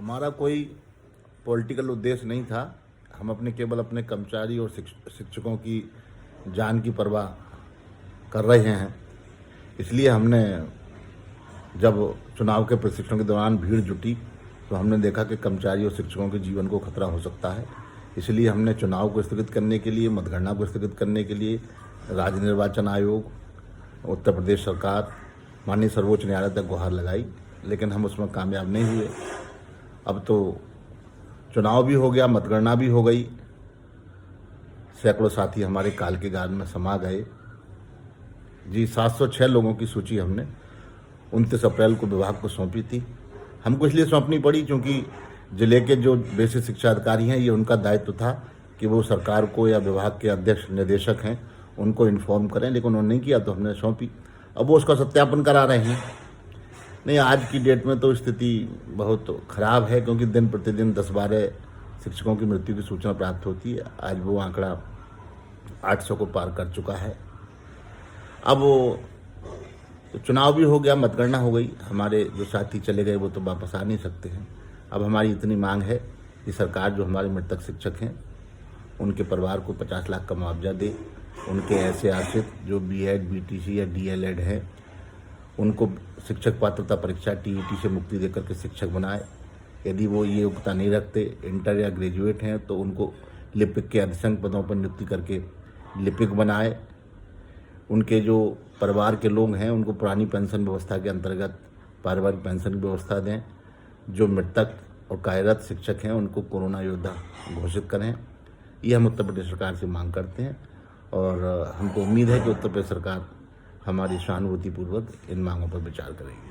हमारा कोई पॉलिटिकल उद्देश्य नहीं था। हम केवल अपने कर्मचारी और शिक्षकों की जान की परवाह कर रहे हैं। इसलिए हमने जब चुनाव के प्रशिक्षण के दौरान भीड़ जुटी तो हमने देखा कि कर्मचारी और शिक्षकों के जीवन को खतरा हो सकता है। इसलिए हमने चुनाव को स्थगित करने के लिए, मतगणना को स्थगित करने के लिए राज्य निर्वाचन आयोग, उत्तर प्रदेश सरकार, माननीय सर्वोच्च न्यायालय तक गुहार लगाई, लेकिन हम उसमें कामयाब नहीं हुए। अब तो चुनाव भी हो गया, मतगणना भी हो गई, सैकड़ों साथी हमारे काल के गान में समा गए। जी, 706 लोगों की सूची हमने 29 अप्रैल को विभाग को सौंपी थी। हमको इसलिए सौंपनी पड़ी क्योंकि जिले के जो बेसिक शिक्षा अधिकारी हैं, ये उनका दायित्व था कि वो सरकार को या विभाग के अध्यक्ष निदेशक हैं उनको इन्फॉर्म करें, लेकिन उन्होंने नहीं किया तो हमने सौंपी। अब वो उसका सत्यापन करा रहे हैं। नहीं, आज की डेट में तो स्थिति बहुत ख़राब है क्योंकि दिन प्रतिदिन 10-12 शिक्षकों की मृत्यु की सूचना प्राप्त होती है। आज वो आंकड़ा 800 को पार कर चुका है। अब वो तो चुनाव भी हो गया, मतगणना हो गई, हमारे जो साथी चले गए वो तो वापस आ नहीं सकते हैं। अब हमारी इतनी मांग है कि सरकार जो हमारे मृतक शिक्षक हैं उनके परिवार को 50 लाख का मुआवजा दे। उनके ऐसे आश्रित जो बीएड, बीटीसी या डीएलएड हैं उनको शिक्षक पात्रता परीक्षा टीईटी से मुक्ति देकर के शिक्षक बनाए। यदि वो ये योग्यता नहीं रखते, इंटर या ग्रेजुएट हैं, तो उनको लिपिक के अधिसंघ पदों पर नियुक्ति करके लिपिक बनाए। उनके जो परिवार के लोग हैं उनको पुरानी पेंशन व्यवस्था के अंतर्गत पारिवारिक पेंशन की व्यवस्था दें। जो मृतक और कार्यरत शिक्षक हैं उनको कोरोना योद्धा घोषित करें। ये हम उत्तर प्रदेश सरकार से मांग करते हैं और हमको उम्मीद है कि उत्तर प्रदेश सरकार हमारी सहानुभूतिपूर्वक इन मांगों पर विचार करेगी।